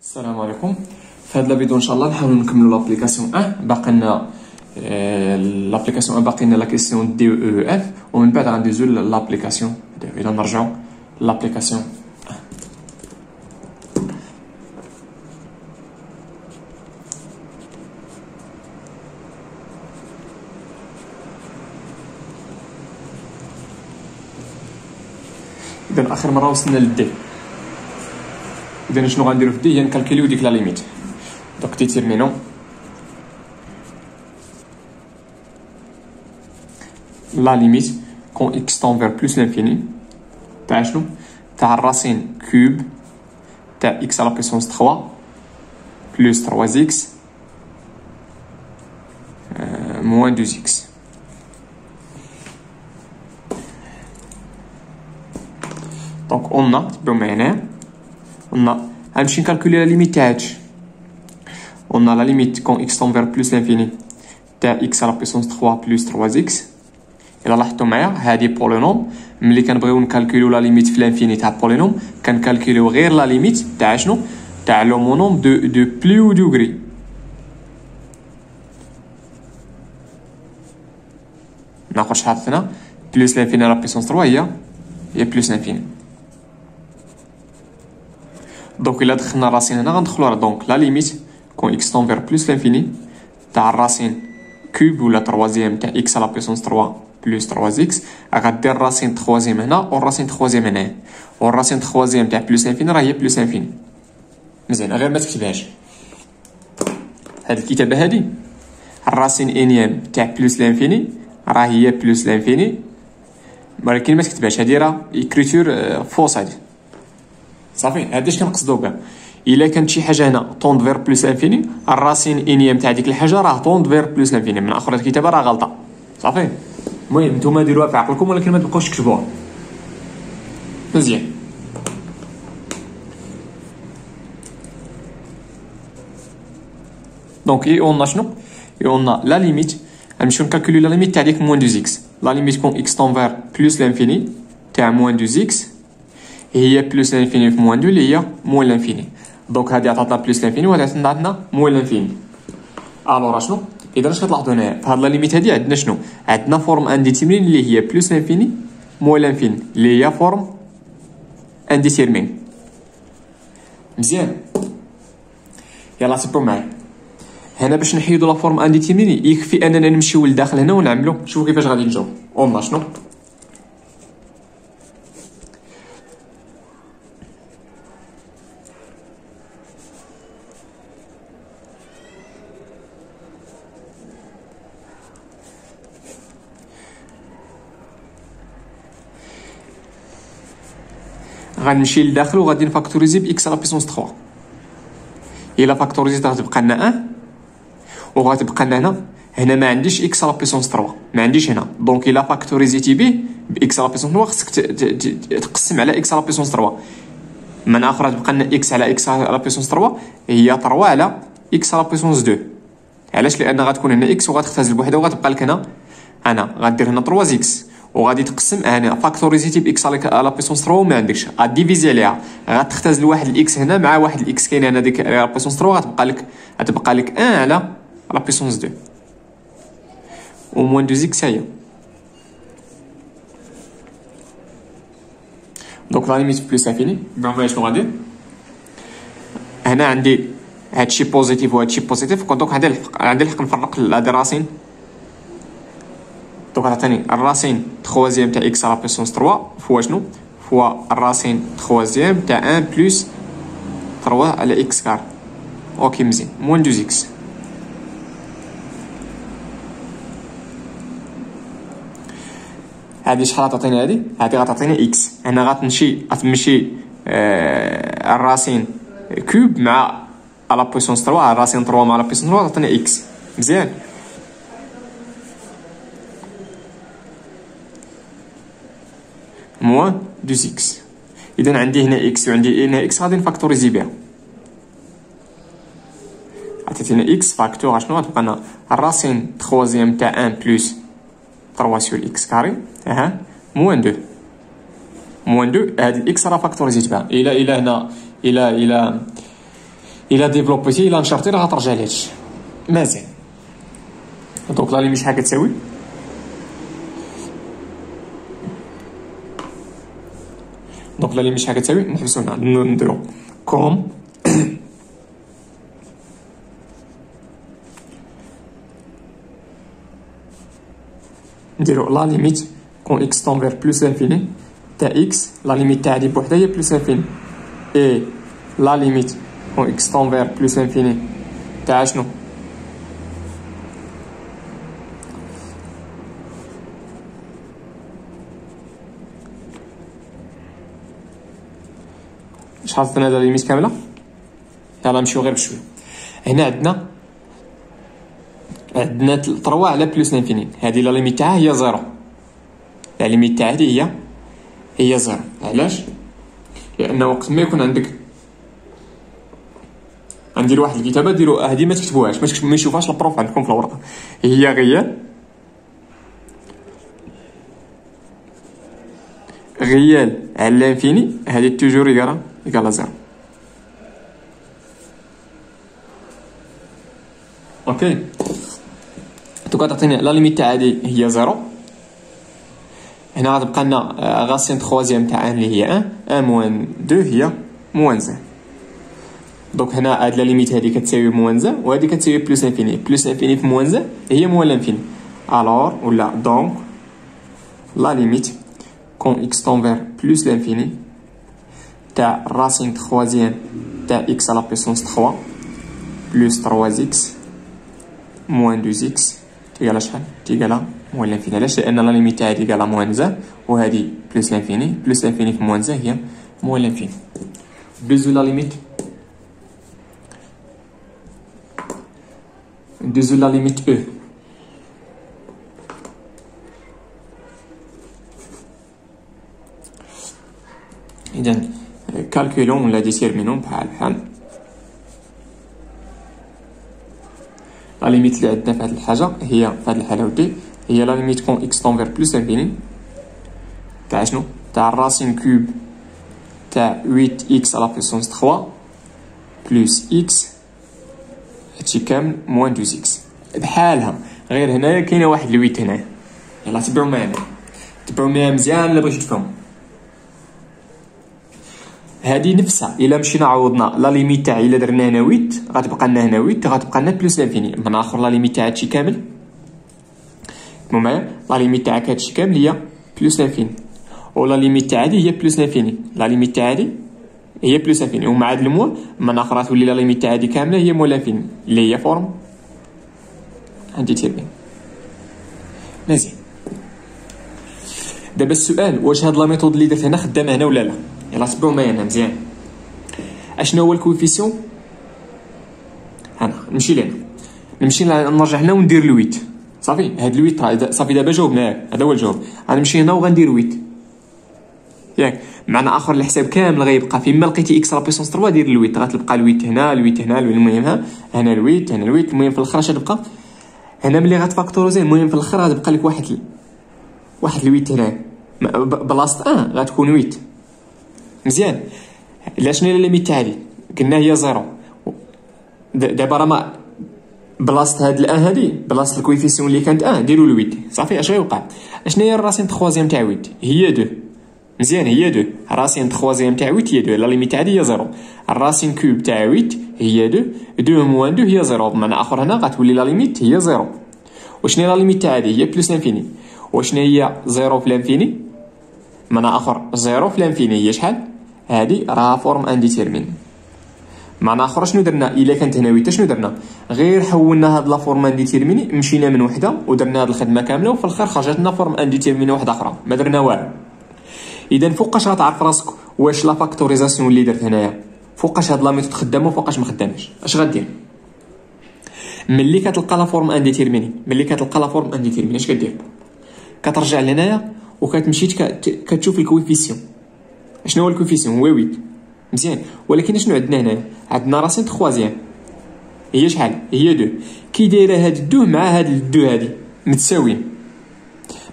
السلام عليكم. في هذا الفيديو ان شاء الله نحاولوا نكملوا لابليكاسيون 1. باقي لنا لابليكاسيون 1 باقي لنا لا كيسيون دي او اف، ومن بعد غندوزو لابليكاسيون الى نرجعوا لابليكاسيون 1. اذا اخر مره وصلنا للدي. اذا شنو غنديرو في دي هي نكالكوليو ديك لا ليميت. دونك ديتيرمينون لا ليميت كون اكس تون فير بلوس لانفيني تاع شنو؟ تاع الراسين كوب تاع اكس على بيسونس 3 بلوس 3 اكس موان 2 اكس. دونك اون تبعو معايا هنا غنمشي نكالكولي لا ليميت تاع هادشي. On a la limite quand x tend vers plus l'infini تاع x à la puissance 3 plus 3x. إلا لاحظتوا معايا هادي بولينوم، ملي كنبغيو نكالكوليو لا ليميت في الانفيني تاع بولينوم كنكالكوليو غير لا ليميت تاع شنو؟ تاع لومونوم دو بلو دوغري. ناخذ شحال عطينا بلوس لانفيني على بيسونس 3 هي بلوس لانفيني. دونك إلا دخلنا راسين هنا غندخلو دونك لا ليميت كون x tend vers plus l'infini تاع الراسين كوب ولا تروازيام تاع x على بيسونس 3 بلوس 3x. غادير الراسين تخوازيام هنا والراسين تخوازيام هنا، والراسين تخوازيام تاع بلوس انفيني راه هي بلوس انفيني. مزيان غير ما تكتبهاش هاد الكتابه هادي. الراسين انيام تاع بلوس لانفيني راه هي بلوس لانفيني، ولكن ما تكتبهاش هادي راه اكريتور فوس هادي صافي. هادي اش كنقصدو بها؟ الا كانت شي حاجه هنا طوند فير بلوس انفيني الراسين انيام تاع ديك الحاجه راه طوند فير بلوس انفيني. من اخر الكتابه راه غلطه صافي. المهم نتوما ديروها في عقلكم ولكن ما تبقاوش تكتبوها مزيان. دونك اي اون شنو؟ اي اون لا ليميت غنمشيو نكالكوليو لا ليميت تاع ديك موان 2 اكس. لا ليميت كون اكس طون فير بلوس لانفيني تاع موان 2 اكس هي بلوس لانفيني في موان 2 اللي هي موان لانفيني. دونك هادي عطاتنا بلوس لانفيني وهادي عطاتنا موان لانفيني. الوغ شنو؟ اذا اش كتلاحظوا هنايا في هاد لا ليميت هادي عندنا شنو؟ عندنا فورم انديتيرمين اللي هي بلوس لانفيني موان لانفيني اللي هي فورم انديتيرمين. مزيان يلا تبعوا معايا هنا باش نحيدوا لا فورم انديتيرمين يكفي اننا نمشيو لداخل هنا ونعملوا. شوفوا كيفاش غادي نجاوب. قلنا شنو؟ غنمشي لداخل وغادي نفاكتوريزي باكس على بيسونس 3. الا فاكتوريزيت غتبقى لنا 1 وغتبقى لنا هنا ما عنديش اكس على بيسونس 3 ما عنديش هنا. دونك الا فاكتوريزيتي به باكس على بيسونس 3 خصك تقسم على اكس على بيسونس 3. من اخر تبقى لنا اكس على اكس على بيسونس 3 هي 3 على اكس على بيسونس 2. علاش؟ لان غتكون هنا اكس وغتختزل بوحدها وغتبقى لك هنا انا غدير هنا 3 اكس وغادي تقسم هنا فاكتوريزيتي باكس على بيسونس 3 وما عندكش غاديفيزي عليها. غتختزل واحد الاكس هنا مع واحد الاكس كاين هنا ديك على بيسونس 3 غتبقى لك 1 على بيسونس 2 وموان 2 اكس هي. دونك لا ليميت بلوس انفيني بغا شنو غادي هنا عندي هادشي بوزيتيف وهادشي بوزيتيف. دونك عندي الحق نفرق هادي راسين. دونك عطاني الراسين تخوازيام تاع اكس على بيسونس 3 فوا شنو؟ فوا الراسين تخوازيام تاع 1 بلوس 3 على اكس كار. اوكي مزيان موان 2 اكس. هادي شحال غتعطيني؟ هادي غتعطيني اكس. هنا غتمشي الراسين كوب مع على بيسونس 3 الراسين 3 مع على بيسونس 3 غتعطيني اكس. مزيان موان 2 اكس. اذا عندي هنا اكس وعندي هنا اكس غادي نفاكتوريزي بها. عطيتينا اكس فاكتور شنو غتبقى لنا الراسين تخوازيام تاع 1 بلوس 3 سور اكس كاري موان 2 موان 2. هاد الاكس راه فاكتوريزيت بها. الى هنا الى الا ديفلوبيتي الا نشرتي راه غترجع لي هادشي مزيان. دونك لا ليميت شحال كتساوي؟ دونك لا ليميت شحال كتساوي؟ نحبسو هنا نديرو كوم نديرو لا ليميت كون اكس طون فير بلوس لانفيني تاع اكس، لا ليميت تاع هادي بوحدها هي بلوس لانفيني، اي لا ليميت كون اكس طون فير بلوس لانفيني تاع شنو؟ شحال عطينا هاد ليميت كامله؟ يلا نمشيو غير بشويه. هنا عندنا 3 على بلوس لانفيني، هادي لا ليميت تاعها هي زيرو، لا ليميت تاع هادي هي زيرو. علاش؟ لان وقت ما يكون عندك غندير واحد الكتابه ديرو هادي ما تكتبوهاش، ما يشوفهاش البروف عندكم في الورقه، هي غيال على لانفيني، هادي توجور يقال زيرو. اوكي دوكا تعطيني لا ليميت تاع هادي هي زيرو. هنا غتبقى لنا غاسين تخوازيام تاع ان اللي هي 1 موان 2 هي موان زيرو. دونك هنا هاد لا ليميت هادي كتساوي موان زيرو وهادي كتساوي بلوس انفيني، بلوس انفيني في موان زيرو هي موان لانفيني. الوغ ولا دونك لا ليميت كون اكس طون فير بلوس لانفيني تاع راسين تخوازيام تاع اكس على بيسونس 3 بلوس 3 اكس موان 2 اكس تيقال شحال؟ تيقال موان لانفيني. علاش؟ لان لا ليميت تاع هادي قال موان زيرو وهادي بلوس لانفيني، بلوس لانفيني في موان زيرو هي موان لانفيني. دوزو لا ليميت، ندوزو لا ليميت او. اذا كالكولون ولا ديتيرمينون بحال لا ليميت اللي عندنا في هاد الحاجه هي في هاد الحاله ودي هي لا ليميت كون اكس طون فير بلوس انفيني تاع شنو؟ تاع الراسين كوب تاع 8 اكس على بيسونس 3 بلوس اكس هادشي كامل موان 2 اكس بحالها. غير هنايا كاينه واحد الويت هنايا، يلا تبعو معايا مزيان الا بغيتو تفهمو. هادي نفسها الا مشينا عوضنا لا ليميت تاعي الا درنا هنا ويت غتبقى لنا هنا ويت، غتبقى لنا بلوس لانفيني. من اخر لا ليميت تاع هادشي كامل تفهموا معايا، لا ليميت تاع هادشي كامل هي بلوس لانفيني، ولا ليميت تاع هادي هي بلوس لانفيني، لا ليميت تاع هادي هي بلوس لانفيني، ومع هاد الموا من اخر تولي لا ليميت تاع هادي كامله هي مول لانفيني اللي هي فورم عندي تيربين. مزيان. دابا السؤال واش هاد لا ميثود اللي درت هنا خدامه هنا ولا لا؟ يلا تبعوا معايا هنا مزيان. اشنو هو الكوفيسيون؟ نمشي نرجع هنا وندير الويت صافي. هاد الويت صافي دابا جاوبناه، هذا هو الجواب. غنمشي هنا وغندير ويت ياك، معنى اخر الحساب كامل غيبقى فيما لقيتي اكس لا بيسونس 3 دير الويت، غتلقى الويت هنا المهم هنا الويت المهم في الاخر اش غتبقى هنا ملي غتفاكتوريزي. المهم في الاخر غتبقى لك واحد الويت هنا بلاصه غتكون ويت مزيان. لا شنو هي الليميت تاع هادي؟ قلنا هي زيرو. دابا راه ما بلاصه هاد الان هادي بلاصه الكويفيسيون اللي كانت ديروا الويت صافي. اش غيوقع؟ اشنو هي الراسين تخوازيام تاع ويت؟ هي 2 مزيان، هي 2 راسين تخوازيام تاع ويت هي 2، لا ليميت تاع هادي هي زيرو. الراسين كوب تاع ويت هي 2 موان 2 هي زيرو، بمعنى اخر هنا غتولي لا ليميت هي زيرو. وشنو هي لا ليميت تاع هادي؟ هي بلوس لانفيني. وشنو هي زيرو في لانفيني؟ معنى اخر زيرو في لانفيني هي شحال؟ هادي راها فورم انديتيرمين. معنى اخر شنو درنا؟ الا كانت هنا ويتا شنو درنا؟ غير حولنا هاد لا فورم انديتيرميني، مشينا من وحده ودرنا هاد الخدمه كامله وفي الاخر خرجت لنا فورم انديتيرميني واحده اخرى، ما درنا والو. اذا فوقاش غتعرف راسك واش لا فاكتوريزاسيون اللي درت هنايا فوقاش هاد لا ميثود خدامه وفوقاش ما خدامش؟ اش غدير؟ ملي كتلقى لا فورم انديتيرميني اش كدير؟ كترجع لهنايا وكتمشي كتشوف الكويفيسيون. شنو هو الكوفيسيون؟ هو 8 مزيان. ولكن شنو عندنا هنا؟ عندنا راسين تخوازيام هي شحال؟ هي 2. كي دايره هاد الدو مع هاد الدو هادي متساويين،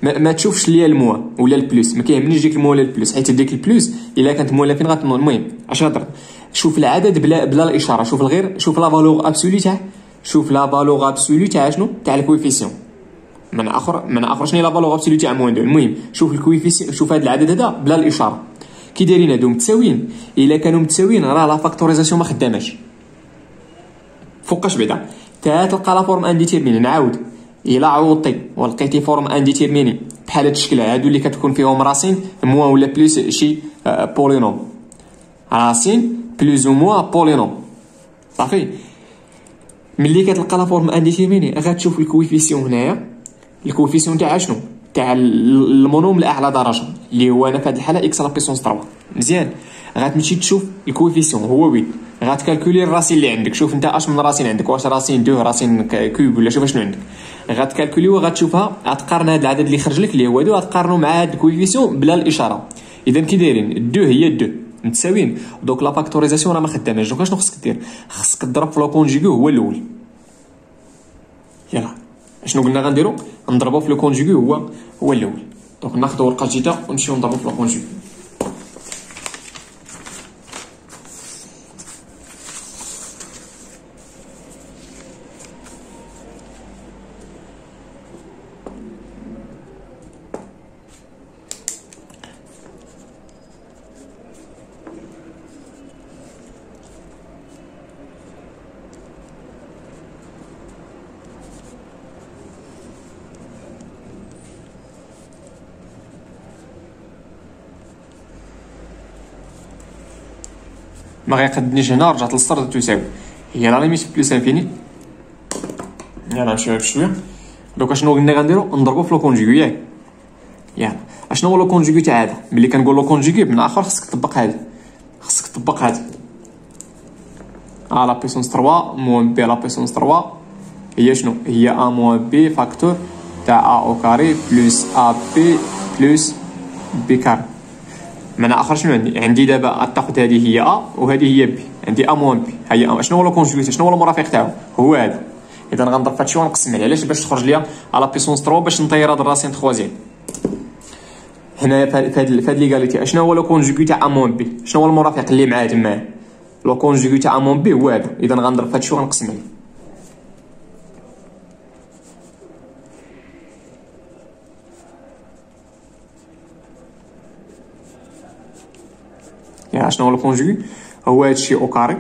ما تشوفش ليا الموا ولا البلوس، ما كيهمنيش ديك الموا ولا البلوس، حيت ديك البلوس الا كانت موا فين المهم اش غدر شوف العدد بلا الاشاره، شوف الغير، شوف لا فالور ابسولي تاع، شوف لا فالور ابسولي تاع شنو، تاع الكويفيسيون. من اخر شنو هي لا فالور ابسولي تاع موان 2. المهم شوف الكويفيسيون، شوف هذا العدد هذا بلا الاشاره كي دايرين هادو متساويين. الا كانوا متساويين راه لا فاكتوريزاسيون ما خداماش. فوقاش بعدا تا تلقى لا فورم انديتيرميني. نعاود، الا عوضتي ولقيتي فورم انديتيرميني بحال هاد الشكل هادو اللي كتكون فيهم راسين موان ولا بليس شي بولينوم، راسين بلوز او موان بولينوم، صافي. ملي كتلقى لا فورم انديتيرميني غتشوف الكويفيسيون هنايا، الكويفيسيون تاع شنو، تاع المونوم لاعلى درجه اللي هو انا في هذه الحاله اكس لا بيسونس 3. مزيان، غتمشي تشوف الكويفيسيون هو 8، غتكالكولي الراسين اللي عندك. شوف انت اش من راسين عندك، واش راسين 2 راسين كوب ولا شوف شنو عندك، غتكالكولي وغتشوفها، غتقارن هذا العدد اللي خرج لك اللي هو 2 غتقارنوا مع هذا الكويفيسيون بلا الاشاره. اذا كي دايرين 2 هي 2 متساويين، دونك لا فاكتوريزاسيون راه ما خداماش. دونك اشنو خصك دير، خصك تضرب في لو كونجيغي هو الاول. يلا شنو قلنا غنديرو، نضربو في لو كونجيغي هو الاول. دونك ناخذ ورقه جديده ونمشيو نضربو في لو كونجيغي. ما غيقدنيش هنا، رجعت للصفر تساوي، هي لا ليميت بلوس انفيني. يلا نمشيو بشويه. دوكا شنو قلنا غنديرو، نضربو في لو كونجيغي ياك. يلا اشنو هو لو كونجيغي تاع هذا، ملي كنقول لو كونجيغي من اخر خصك تطبق هذا، خصك تطبق هذا ا لا بيسونس 3 موان بي لا بيسونس 3 هي شنو، هي ا موان بي فاكتور تاع ا او كاري بلوس ا بي بلوس بي كاري. معنى اخر شنو عندي دابا تاخذ هذه هي ا وهذه هي بي، عندي ا موان بي هي ا. شنو هو لو كونجوغي، شنو هو المرافق تاعو، هو هذا. اذا غنضرب في هادشي ونقسم عليه، علاش باش تخرج ليا على بيسونس 3 باش نطير هاد الراسين خوازيام. هنايا في هاد ليغاليتي اشنو هو لو كونجوغي تاع ا موان بي، شنو هو المرافق اللي معاه تما، لو كونجوغي تاع ا موان بي هو هذا. اذا غنضرب في هادشي ونقسم عليه. يعني شنو هو لو كونجوغي، هو هادشي او كاري،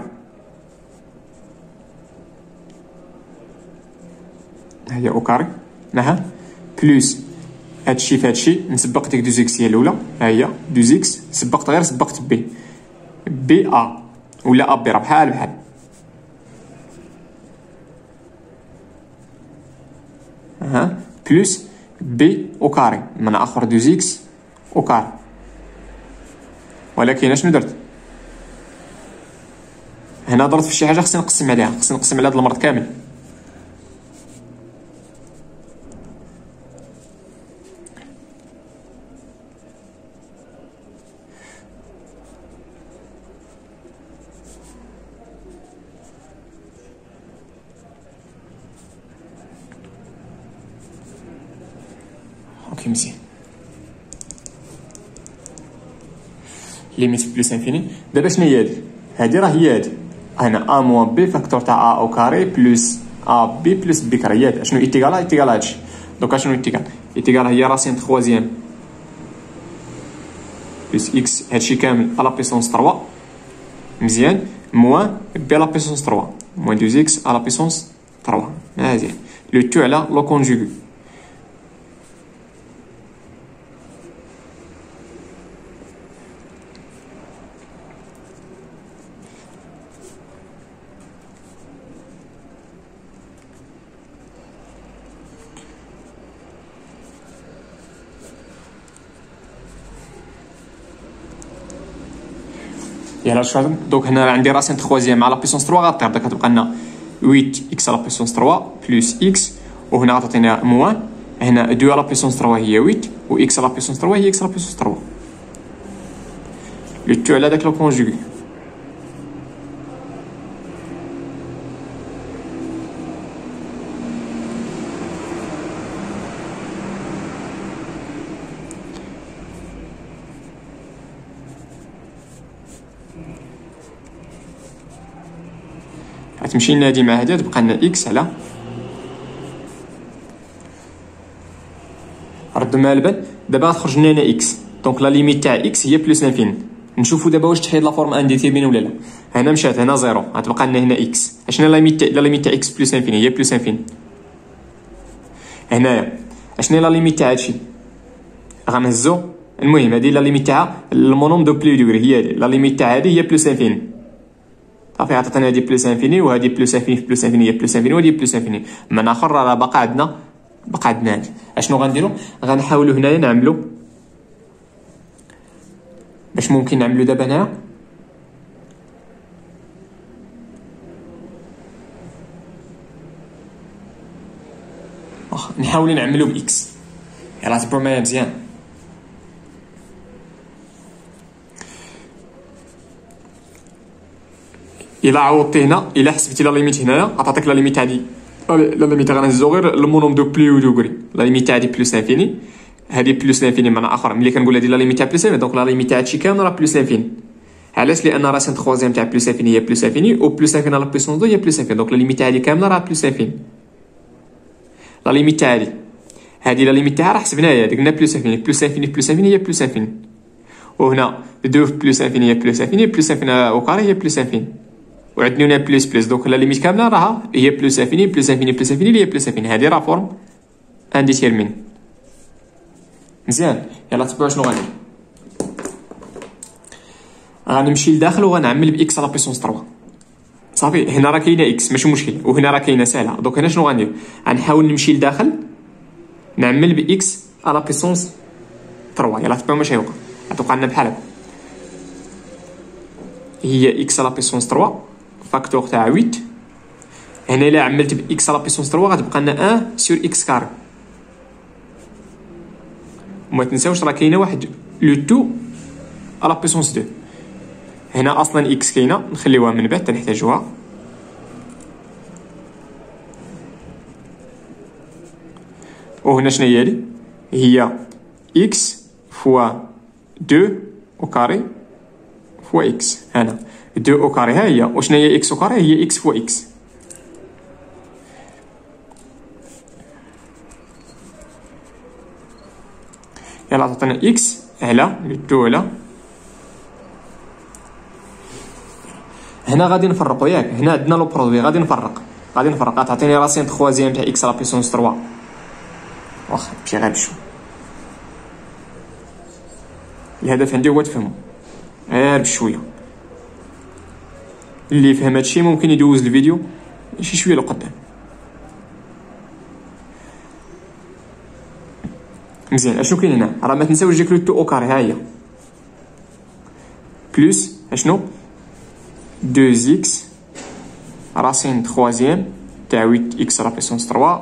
هي او كاري معها بلوس هادشي في هادشي، نسبق ديك 2 اكس هي الاولى، ها هي 2 اكس سبقت غير سبقت بي بي ا ولا ا بي راه بحال بحال، ها بلوس بي او كاري من اخر 2 اكس او كاري. ولكن اشنو درت هنا، درت في شي حاجه خصني نقسم عليها، خصني نقسم على هذا المرض كامل. اوكي مزيان، ليميت بلوس انفيني. دابا شنو هي هادي راه هي هادي هنا ا موان بي فاكتور تاع ا او كاري بلوس ا بي بلوس بي كاري. شنو ايتيغال ايتيغال هادشي. دوكا شنو ايتيغال، ايتيغال هي راسين تخوازيام بلوس اكس هادشي كامل ا لا بيسونس 3 مزيان موان بي لا بيسونس 3 موان 2 اكس ا لا بيسونس 3 مزيان لو تو على لو كونجوغي. يلا شحال دوك هنا عندي راسين تخوازيام مع لا بيسونس 3 غطير، داك كتبقى لنا 8 اكس لا بيسونس 3 بلس اكس، وهنا غتعطينا موان، هنا 2 لا بيسونس 3 هي 8 و اكس لا بيسونس 3 هي اكس لا بيسونس 3 لو تو على داك لو كونجوغي. غتمشي لنا هادي مع هادي تبقى لنا اكس على ردوا مع البال. دابا غتخرج لنا هنا اكس، دونك لا ليميت تاع اكس هي بلس لانفيني. نشوفوا دابا واش تحيد لا فورم انديتيرميني ولا لا. هنا مشات هنا زيرو، غتبقى لنا هنا اكس. اشنا لا ليميت تاع اكس بلس انفيني هي بلس انفيني. هنايا اشنا لا ليميت تاع هادشي غنهزو. المهم هادي لا ليميت تاع المونوم دو بلي دوغري هي هادي، لا ليميت تاع هادي هي بلس انفيني. صافي عطاتنا هادي بلس انفيني وهادي بلس انفيني في بلس انفيني هي بلس انفيني وهادي بلس انفيني. من اخر راه باقا عندنا هادي. اشنو غنديرو؟ غنحاولو هنايا نعملو باش ممكن نعملو دابا هنايا نحاولو نعملو باكس. يلاه تبعو معايا مزيان. الا عوضتي هنا، الا حسبتي لا ليميت هنايا عطاتك لا ليميت هادي، لا ليميت غنهزو غير المونوم دو بلي و دوغري. لا ليميت هادي بلس انفيني، هادي بلس لانفيني معنى اخر. ملي كنقول هادي لا ليميت تاع بلس انفيني دونك لا ليميت تاع هادشي كامل راه بلس لانفيني. علاش؟ لان راسين تخوازيام تاع بلس انفيني هي بلس انفيني و بلس انفيني على بليسونس 2 هي بلس انفيني، دونك لا ليميت تاع هادي كامله راه بلس انفيني. لا ليميت تاع هادي لا ليميت تاعها راه حسبناها، هادي قلنا بلس انفيني بلس انفيني بلس انفيني هي بلس انفيني. وهنا 2 بلس انفيني هي بلس انفيني بلس انفيني او كاري هي بلس انفيني. وعندنا هنا بلس بلس، دونك لا ليميت كامله راها هي بلس انفيني بلس انفيني بلس انفيني اللي هي بلس انفيني. هادي راه فورم انديتيرمين. مزيان. يلا تبعوا شنو غندير. غنمشي لداخل وغنعمل باكس على بيسونس 3. صافي هنا راه كاينه اكس ماشي مشكل، وهنا راه كاينه ساهله. دونك هنا شنو غندير؟ غنحاول نمشي لداخل نعمل باكس على بيسونس 3. يلا تبعوا ماشي يوقع، غتوقع لنا بحال هكا. هي اكس على بيسونس 3 فاكتور تاع 8. هنا الا عملت باكس على بيسونس 3 غتبقى لنا 1 سور اكس كاري. وما تنساوش راه كاينه واحد لو تو على بيسونس 2. هنا اصلا اكس كاينه نخليوها من بعد تنحتاجوها. وهنا شنو هي هادي؟ هي اكس فوا 2 او كاري فوا اكس. هنا 2 او كاري ها هي. وشنو هي اكس او كاري؟ هي اكس فوا اكس. يلا عطاتنا اكس على 2 على. هنا غادي نفرقوا ياك، هنا عندنا لو برودوي غادي نفرق غتعطيني راسين تخوازيام تاع اكس على بيسونس 3. واخا نمشي غير بشويه. الهدف عندي هو تفهموا غير بشويه. اللي فهم هادشي ممكن يدوز الفيديو شي شويه لقدام. مزيان. اشنو كاين هنا؟ راه ما تنساوش ديك لو تو او كاري ها هي بلس اشنو 2 اكس راسين تخوازيام تاع 8 اكس على بيسونس 3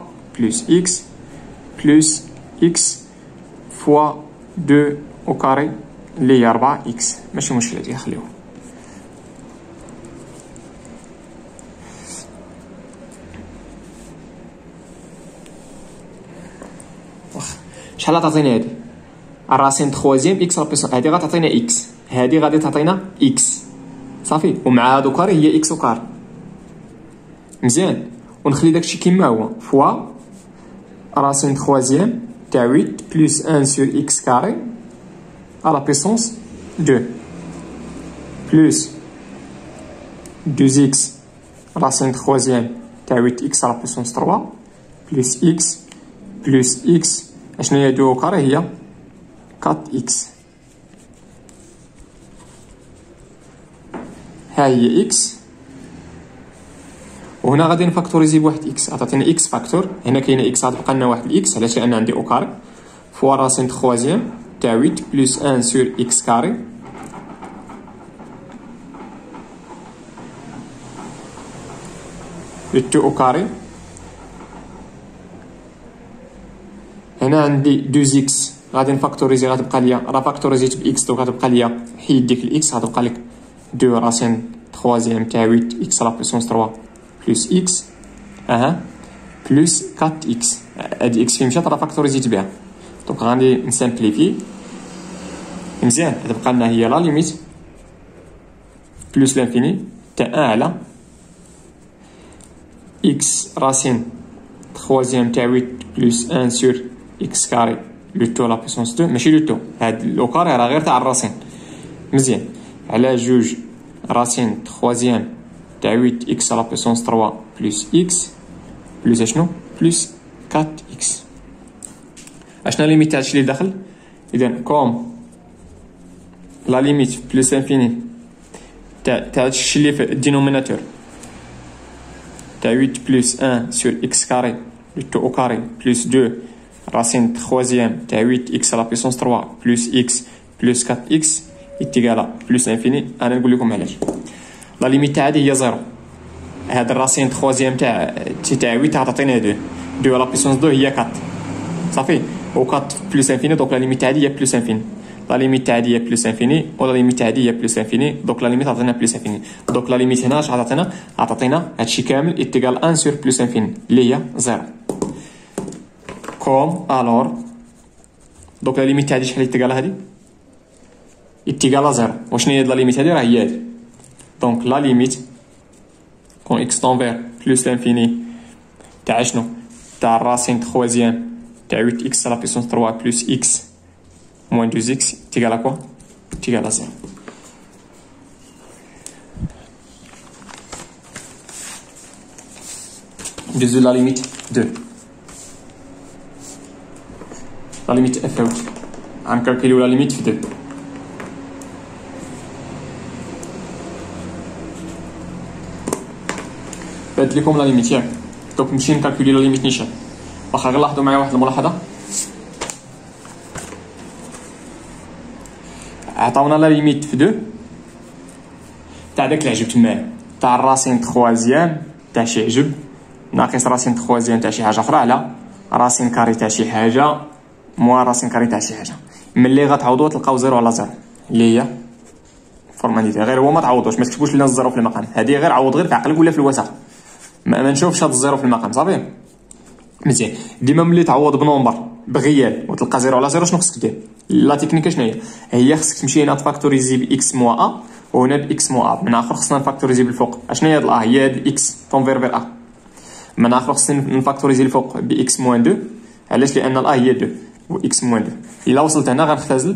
بلس اكس فوا 2 او كاري اللي هي 4 اكس. ماشي مشكله دي خليوه. شحال غتعطينا هادي؟ الراسين تخوازيام اكس على بيسونس. هادي غتعطينا اكس، هادي غادي تعطينا اكس. صافي. ومع هادو كاري هي اكس او كاري. مزيان. ونخلي داكشي كيما هو فوا راسين تخوازيام تاع 8 بلس 1 سور اكس كاري على بيسونس 2 بلس 2 اكس راسين تخوازيام تاع 8 اكس على بيسونس 3 بلس اكس اشنو هي 2 كاري هي 4 اكس. ها هي اكس. وهنا غادي نفاكتوريزي بواحد اكس. عطاتينا اكس فاكتور. هنا كاينه اكس غتبقى لنا واحد الاكس. علاش؟ لان عندي او كاري فوا راسين تخوازيام تاع 8 بلس 1 سور اكس كاري لو تو او كاري. هنا عندي 2 اكس غادي نفاكتوريزي غتبقى ليا راه فاكتوريزيت باكس دونك غتبقى ليا حيد ديك الاكس غتبقى لك 2 راسين تخوازيام تاع 8 اكس على بيسونس 3 بلس اكس بلس 4 اكس. هادي اكس فين مشات راه فاكتوريزيت بها دونك غادي نسامبليفي. مزيان. غتبقى لنا هي لا ليميت بلس لانفيني تاع 1 على x racine troisième تاع 8 بلس 1 sur x carré لو تو لا بيسونس 2 ماشي لو تو هاد لو كاري راه غير تاع الراسين مزيان على جوج راسين troisième تاع 8 x لا بيسونس 3 بلس x بلس اشنو بلس 4x اشنا ليميت تاع هادشي اللي داخل اذا كوم لا ليميت بلس انفيني تاع هادشي اللي في الدينوميناتور تاع 8 بلس 1 sur x carré le tout au carré plus 2 racine troisième تاع 8 x à la puissance 3 plus x plus 4x est égal à plus l'infini. انا نقول لكم علاش لا ليميت تاع هذه هي 0 هاد الراسين troisième تاع 8 تعطينا 2 2 à la puissance 2 هي 4 صافي و 4 plus infini دونك لا ليميت تاع هذه هي plus infini لا ليميت تاع هذه هي plus infini و لا ليميت تاع هذه هي plus infini دونك لا ليميت عطينا plus infini دونك لا ليميت هنا اش عطاتنا هادشي كامل est égal 1 sur plus infini اللي هي 0 كوم الور دونك لا ليميت تاع هذه شحال est égal هذه est égal 0 وشنو هي لا ليميت هذه راه هي هذه دونك لا ليميت كون x tend vers plus l'infini تاع شنو تاع الراسين troisième تاع 8 x à la puissance 3 plus x moins 2x est égal à quoi? est égal à 0. Désolé la limite 2. La limite f out. On calcule la limite 2. بات لكم لا ليميت ياك دوك نمشي نكالكولي لا ليميت نيشان واخا غير لاحظوا معايا واحد الملاحظه عطاونا لا ليميت في 2 تاع داك العجب تمايا تاع الراسين تخوازيام تاع شي عجب ناقص راسين تخوازيام تاع شي حاجه اخرى على راسين كاري تاع شي حاجه موا راسين كاري تاع شي حاجه ملي غتعوضوا تلقاو 0 على 0 اللي هي فورماليتي غير هو ما تعوضوش ما تكتبوش لنا الزيرو في المقام هذه غير عوض غير في عقلك ولا في الوسط ما نشوفش هاد الزيرو في المقام صافي مزيان ديما ملي تعوض بنومبر بغيال وتلقى 0 على 0 شنو خصك دير لا تكنيك شنو هي خصك تمشي هنا تفاكتوريزي باكس موا ا وهنا باكس موا ا من اخر خصنا نفاكتوريزي بالفوق اشنو هي هاد ا هي هاد اكس تونفير ا من اخر خصنا نفاكتوريزي الفوق باكس موان 2 علاش لان ا هي 2 و اكس موان 2 الا وصلت هنا غنختزل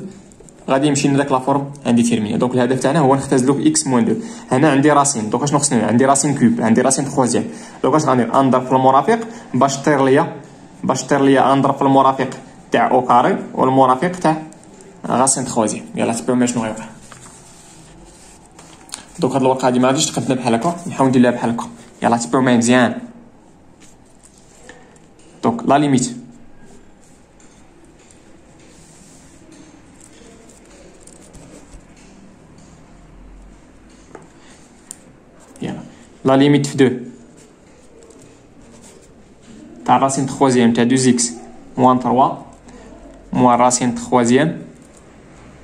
غادي يمشي لذاك لافورم عندي تيرميني دونك الهدف تاعنا هو نختزلو باكس موان 2 هنا عندي راسين دونك اشنو خصني عندي راسين كوب عندي راسين تخوازيام دونك اش غندير نضرب في المرافق باش طير ليا نضرب في المرافق تاع او كاري والمرافق تاع راسين تخوازيام يلا تبعوا معايا شنو غيوقع دونك هاد الورقه هادي ما غاديش تقدنا بحال هكا نحاول ندير لها بحال هكا يلا تبعوا معايا مزيان دونك لا ليميت la limite في 2 تاع راسين troisième تاع 2x moins 3 moins راسين troisième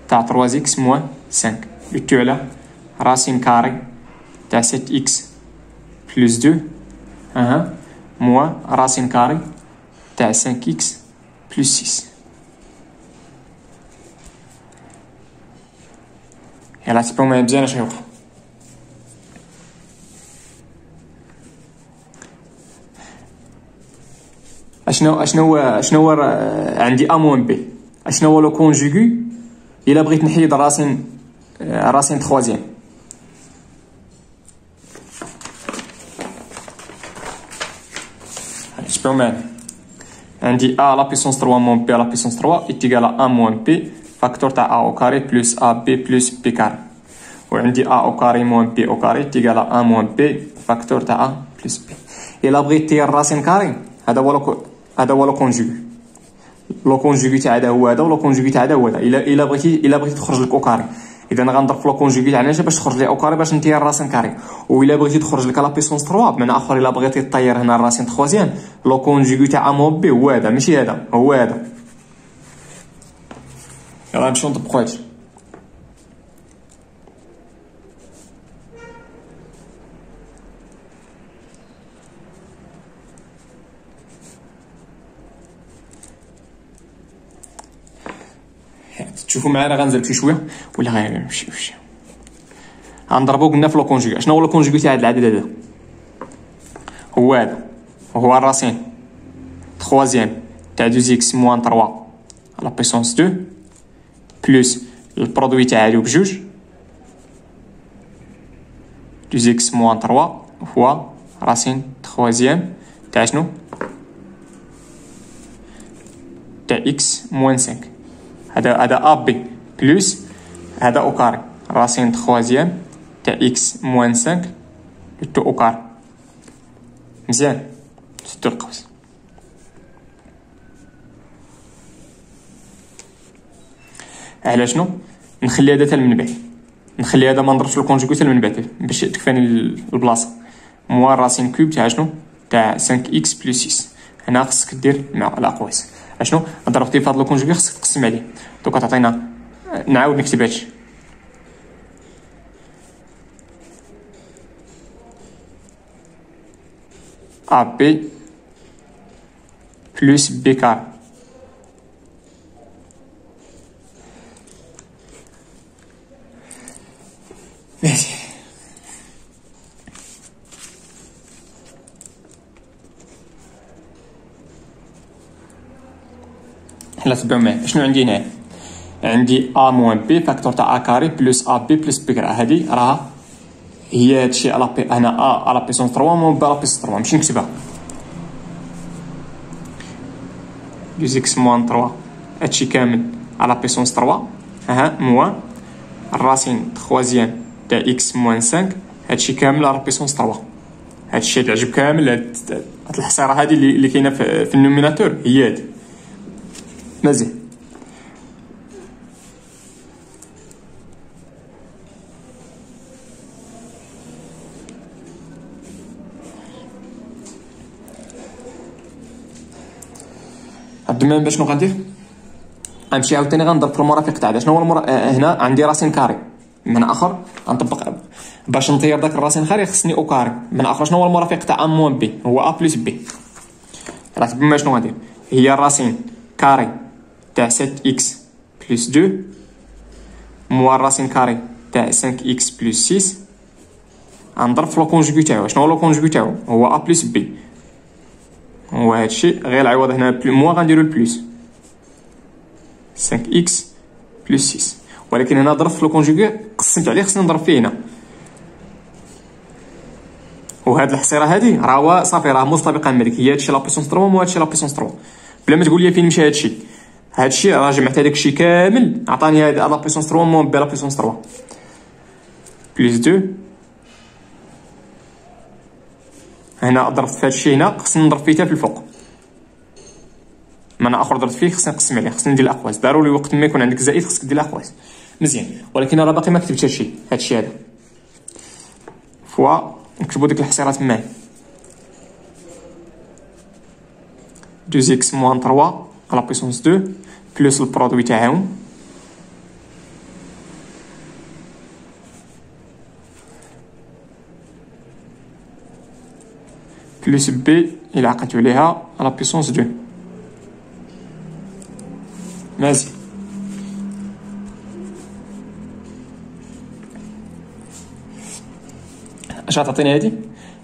تاع 3x moins 5 يتو على راسين كاري تاع 7x plus 2 moins راسين كاري تاع 5x plus 6 يلا تبعوا معايا مزيان اش غيوقع اشنو هو عندي ا موان بي اشنو هو لو كونجوغي الا بغيت نحيد راسين تخوازيام تبعوا معايا عندي ا لا بيسونس 3 موان بي لا بيسونس 3 ايتيغال ا موان بي فاكتور تاع ا او كاري بلس ا بي بلس بي كاري وعندي ا او كاري موان بي او كاري ايتيغال ا موان بي فاكتور تاع ا بلس بي الا بغيت تير راسين كاري هذا هو لو كونجوغي تاع هذا هو هذا ولو كونجوغي تاع هذا هو هذا الا بغيتي تخرج لك او كاري اذا غنضرب في لو كونجوغي تاع علاش باش تخرج لي او كاري باش نتير راسين كاري والا بغيتي تخرج لك لا بيسونس 3 بمعنى اخر الا بغيتي طير هنا الراسين تخوازيام لو كونجوغي تاع ا بي هو هذا ماشي هذا هو هذا يلا نمشيو نطبقوا هادشي تشوفوا معايا غنزل شي شويه ولا غنمشي غنضربو قلنا في لو كونجوغي شنو هو لو كونجوغي تاع هذا العدد هذا هو هذا، وهو الراسين تخوازيام تاع 2x موان 3 على بيسونس 2 بلوس البرودوي تاع هادو بجوج 2x موان 3 فوا راسين تخوازيام تاع شنو تاع x موان 5. هذا ا بي بلوس هذا او كاري راسين تخوازيام تاع x موان 5 تو او كاري. مزيان سدو القوس. على شنو نخلي هذا حتى من بعد، نخلي هذا ما نضربش الكونجوغي حتى من بعد باش تكفاني البلاصه. موان راسين كوب تاع شنو تاع 5x بلس 6. هنا خصك دير مع الاقواس اشنو ضربتي في هذا الكونجوغي خصك تقسم عليه. دوكا تعطينا نعاود نكتب هادشي ا بي بلس بي كار ماشي. حنا تبعو معايا شنو عندي هنا؟ عندي ا موان بي فاكتور تاع ا كاري بلس ا بي بلس بي كاري. هادي راها هي هادشي على بي هنا ا على بيسونس 3 موان بي على بيسونس 3. نمشي نكتبها 2x موان 3 هادشي كامل على بيسونس 3 ها موان الراسين تخوازيام تاع x موان 5 هادشي كامل على بيسونس 3. هادشي اللي عجب كامل هاد الحصيره هادي اللي كاينه في النوميناتور هي هادي. مزيان الدمام باش شنو غندير؟ غنمشي عاوتاني غنضرب في المرافق تاع شنو هو هنا عندي راسين كاري من اخر غنطبق باش نطير داك الراسين الخاري خصني او كاري من اخر. شنو هو المرافق تاع ا موان بي؟ هو ا بلس بي. راه تما شنو غندير؟ هي الراسين كاري تاع 7x بلس 2 موان الراسين كاري تاع 5x بلس 6 غنضرب في لو كونجوغي تاعو. شنو هو لو كونجوغي تاعو؟ هو ا بلس بي. هو هادشي غير العوض هنا موان غنديرو البلس 5x بلس 6. ولكن هنا ضربت في لو كونجوغي قسمت عليه خصني نضرب فيه هنا. وهاد الحصيره هادي راه صافي راه مستبقا مالك هي هادشي لا بيسونس 3 مو هادشي لا بيسونس 3 بلا ما تقول لي فين مشى هادشي. هادشي راه جمعت هذاك الشيء كامل عطاني هاد لا بيسونس 3 مو بلا بيسونس 3 بلس 2. هنا ضربت في هادشي هنا خصني نضرب فيه حتى في الفوق. ما انا اخر ضربت فيه خصني نقسم عليه خصني ندير الاقواس. ضروري وقت ما يكون عندك زائد خصك دير الاقواس. مزيان ولكن راه باقي ما كتبتش هادشي هذا فوا نكتبو ديك الحصيره تما 2x موان 3 على بيسونس 2 بلس البرودوي تاعهم بلس بي الى عقدتو عليها على بيسونس 2. ماشي اش غتعطيني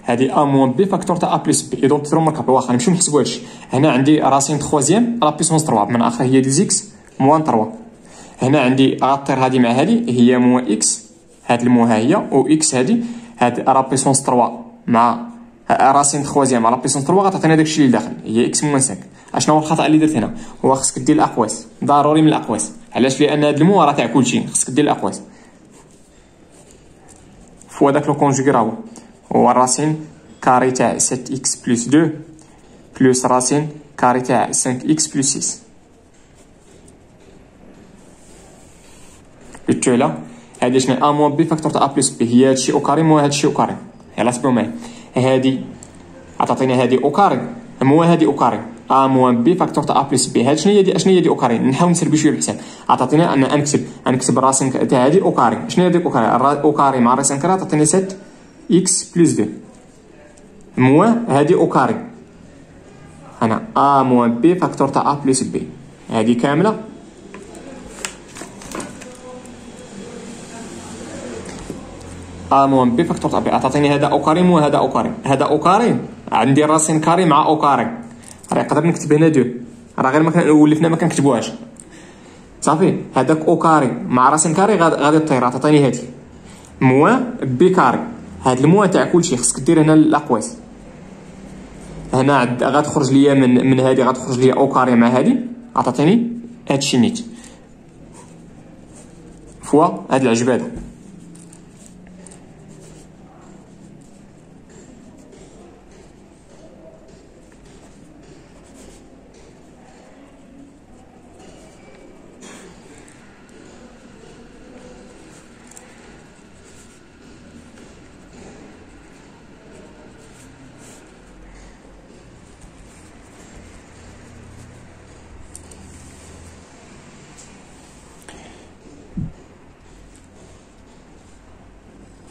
هادي ا موان بي فاكتور تاع ا بلس بي. دونك ترو مركب واخا نمشيو نحسبو هادشي. هنا عندي راسين تخوازيام على بيسونس 3 من اخر هي 2x موان 3. هنا عندي غطير هادي مع هادي هي موان اكس هاد المو ها هي و اكس هادي هاد ا بيسونس 3 مع راسين تخوازيام على بيسونس 3 غتعطينا داكشي اللي داخل هي اكس موان 5. اشنو هو الخطا اللي درت هنا؟ هو خصك دير الاقواس ضروري من الاقواس. علاش؟ لان هاد المو راه تاع كلشي خصك دير الاقواس فوا داك لو كونجوغي راهو هو راسين كاري تاع 7x بلس 2 بلس راسين كاري تاع 5x بلس 6 درتو على هادي شنو ا موان بي فاكتور تاع ا بلس بي هي هادشي او كاري مو هادشي او كاري. يلاه تبعو معايا هادي عطاتيني هادي او كاري مو هادي او كاري ا موان بي فاكتور تاع ا بلس بي. هاد شنو هي دي او كاري؟ نحاول نسربي شويه الحساب. عطاتيني انا نكتب الراسين تاع هادي او كاري. شنو هي ديك او كاري؟ او كاري مع راسين كاري عطاتيني 7 x بلس 2 موا هادي او كاري هنا ا موان بي فاكتور تاع ا بلس بي هادي كامله ا موان بي فاكتور تاع بي. عطاتيني هذا او كاري مو هذا او كاري. هذا او كاري عندي راسين كاري مع او كاري، راه نقدر نكتب هنا دو، راه غير ما ولفنا ما كنكتبوهاش صافي. هذاك او كاري مع راسين كاري غادي طير، عطيني هادي موان بي كاري. هاد الموان تاع كلشي خصك دير هنا الاقواس، هنا غتخرج ليا من هادي غتخرج ليا او كاري مع هادي، عطاتيني هادشي نيت فوا هاد العجباده.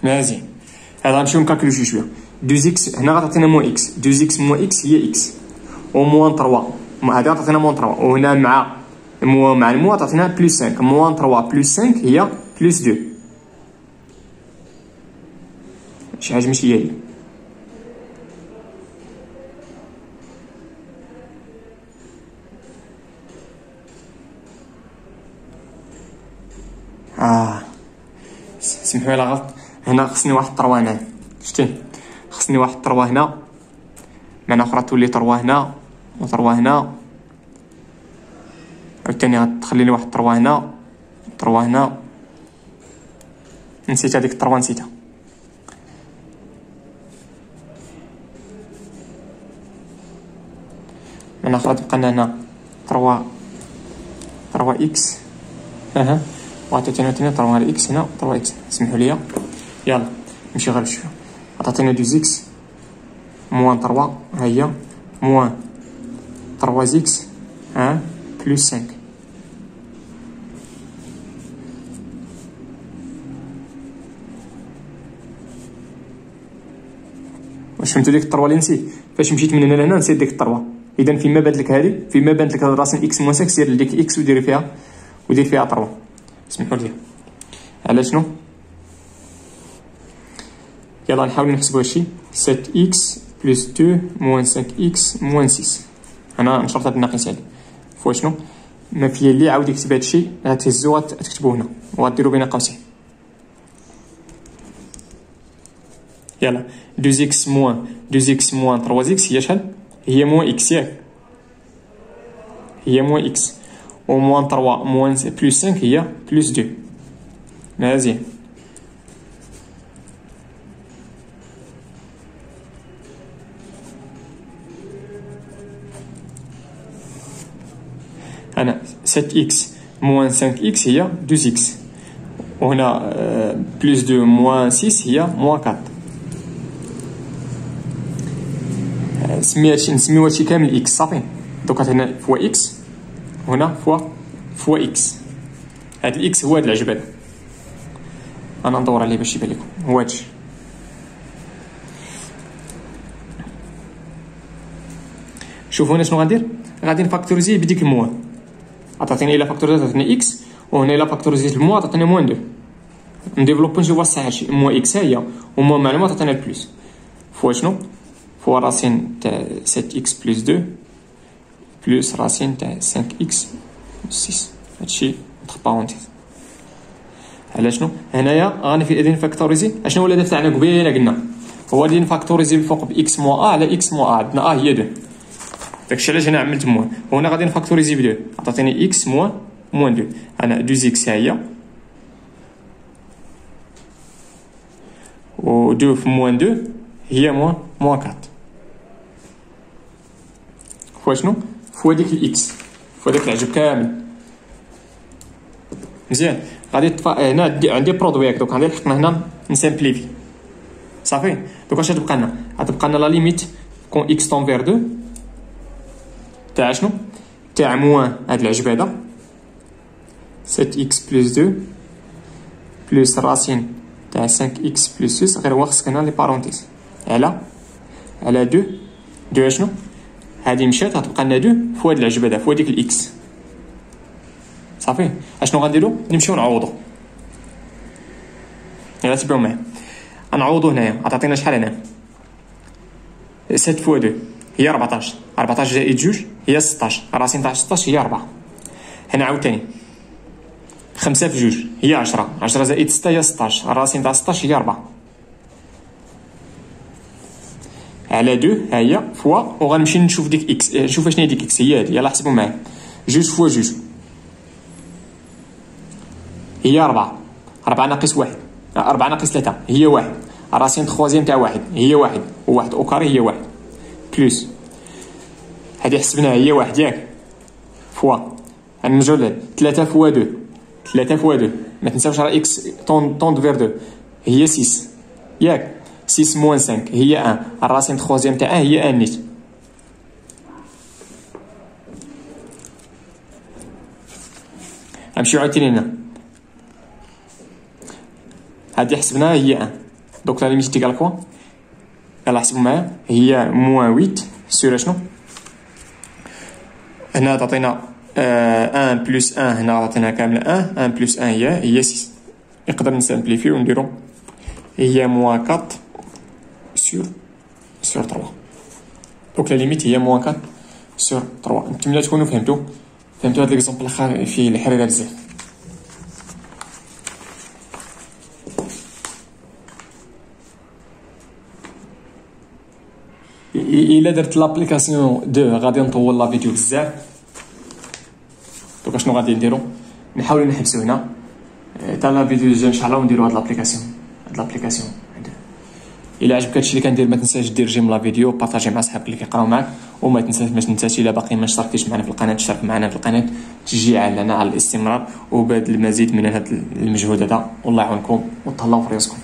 مزيان، هذا غنمشيو نكالكولو شويه. 2 اكس هنا غتعطينا موان اكس، 2 اكس موان اكس هي اكس، و موان 3 هادي غتعطينا موان 3، وهنا مع الموان تعطينا بلس 5، موان 3 بلس 5 هي بلس 2. شي حاجه ماشي هي سمحوا لي غلط، هنا خصني واحد 3 هنا، شتي خصني واحد 3 هنا، معنى اخرى تولي 3 هنا و 3 هنا، عاوتاني غتخلي لي واحد 3 هنا 3 هنا. نسيت هذيك 3 نسيتها. معنى اخرى تبقى لنا هنا 3 اكس، وعطيتينا 3 اكس هنا 3 اكس. سمحوا لي يلا نمشي غير بشويه. عطاتينا 2 اكس موان 3 ها هي موان 3 اكس بلس 5. واش فهمتوا ديك 3 اللي نسيت؟ فاش مشيت من هنا لهنا نسيت ديك 3. اذا فيما بانت لك هذه، فيما بانت لك راسين اكس موان 5 دير لديك اكس وديري فيها 3. سمحوا لي على شنو؟ يلا نحاول نحسبوا هادشي. 7 اكس بلس 2 موان 5 اكس موان 6. انا نشرط هاد الناقص هادي فوا شنو؟ ما فيا اللي عاود يكتب هادشي غتهزو غتكتبوه هنا وغديروا بين قوسين. يلا 2 اكس موان 3 اكس هي شحال؟ هي موان اكس ياك، هي موان اكس، و موان 3 موان بلس 5 هي بلس 2. مزيان. أنا 7 إكس موان 5 إكس هي 2 إكس، وهنا بلس 2 موان 6 هي موان 4. نسميو هادشي كامل إكس صافي. دوكا هنا فوا إكس وهنا فوا إكس. هاد الإكس هو هاد العجبة، أنا ندور عليه باش يبان لكم هو هادشي. شوفوا هنا شنو غندير، غادي نفاكتوريزيه بديك الموان. عطاتني إلا فاكتوريزات عطاتني إكس، وهنا إلا فاكتوريزيت الموان عطاتني موان 2. نديفلوبو نشوفو الصح هادشي. موان إكس ها هي، وموان معلومات عطاتنا البلوس فوا شنو؟ فوا راسين تاع 7 إكس بلس 2 بلس راسين تاع 5 إكس 6. هادشي انتر بارونتيز. على شنو؟ هنايا غادي نفاكتوريزي اشنو هو الهدف تاعنا قبيله قلنا هو غادي نفاكتوريزي الفوق باكس موان على اكس موان عندنا هي 2. داكشي علاش انا عملت موان، وهنا غادي نفاكتوريزي ب 2 عطاتني اكس موان 2. انا 2 اكس ها هي و 2 في موان 2 هي موان 4. فوا شنو؟ فوا ديك الاكس، فوا داك العجب كامل. مزيان. غادي هنا عندي برودوي دوك غادي نحط هنا نسامبليفي صافي. دوك اش غتبقى لنا؟ غتبقى لنا لا ليميت كون اكس طونفير 2 تاع شنو؟ تاع موان هاد العجبه هذا 7 اكس بلس 2 بلس راسين تاع 5 اكس بلس 6. غير هو خصك هنا لي بارونتيز على 2 شنو؟ هادي مشات غتبقى لنا 2 فوا هاد العجبه هذا فوا ديك الاكس صافي. اشنو غنديرو؟ نمشيو نعوضو. يلا تبعو معايا، غنعوضو هنايا. عطاتينا شحال هنا؟ 7 فوا 2 هي 14. 14 زائد 2 هي 16. الراسين تاع 16 هي 4. هنا عاوتاني 5 في 2 هي 10. 10 زائد 6 هي 16. الراسين تاع 16 هي 4 على 2 ها هي فوا. وغنمشي نشوف ديك اكس، نشوف اشنو هي ديك اكس. هي هادي، يلاه حسبوا معايا. 2 فوا 2 هي 4. 4 ناقص 1 4 ناقص 3 هي 1. الراسين خوازيام تاع 1 هي 1 و1 او كاري هي 1 بلوس هادي حسبناها هي 1 ياك فوا. غنرجعو لهاد 3 فوا 2 3 فوا 2 ما تنساوش راه اكس طوند فير 2 هي 6 ياك. 6 موان 5 هي 1. الراسين خوازيام تاع 1 هي 1 نيت. غنمشيو عاوتاني هنا هادي حسبناها هي 1. دونك لا ليميت تيكال كوا؟ يلا حسبوا معايا هي موان 8 سور اشنو. هنا تعطينا 1 بلس 1. هنا عطينا كامله 1. 1 بلس 1 هي 6. نقدر نسامبليفيو ونديرو هي موان 4 سور 3. دونك لا ليميت هي موان 4 سور 3. نتمنى تكونوا فهمتوا هاد ليكزومبل الاخر فيه الحريره بزاف. الا درت لابليكاسيون 2 غادي نطول لا فيديو بزاف. دونك شنو غادي نديرو؟ نحاولوا نحبسوا هنا حتى لا فيديو الجاي ان شاء الله ونديروا هاد لابليكاسيون. الا عجبك هادشي اللي كندير ما تنساش دير جيم لا فيديو، بارطاجي مع صحابك اللي كيقراو معاك، وما تنساش الا باقي ما اشتركتيش معنا في القناه تشترك معنا في القناه تشجيعا لنا على الاستمرار وبذل المزيد من هذا المجهود هذا. والله يعاونكم وتهلاو في راسكم.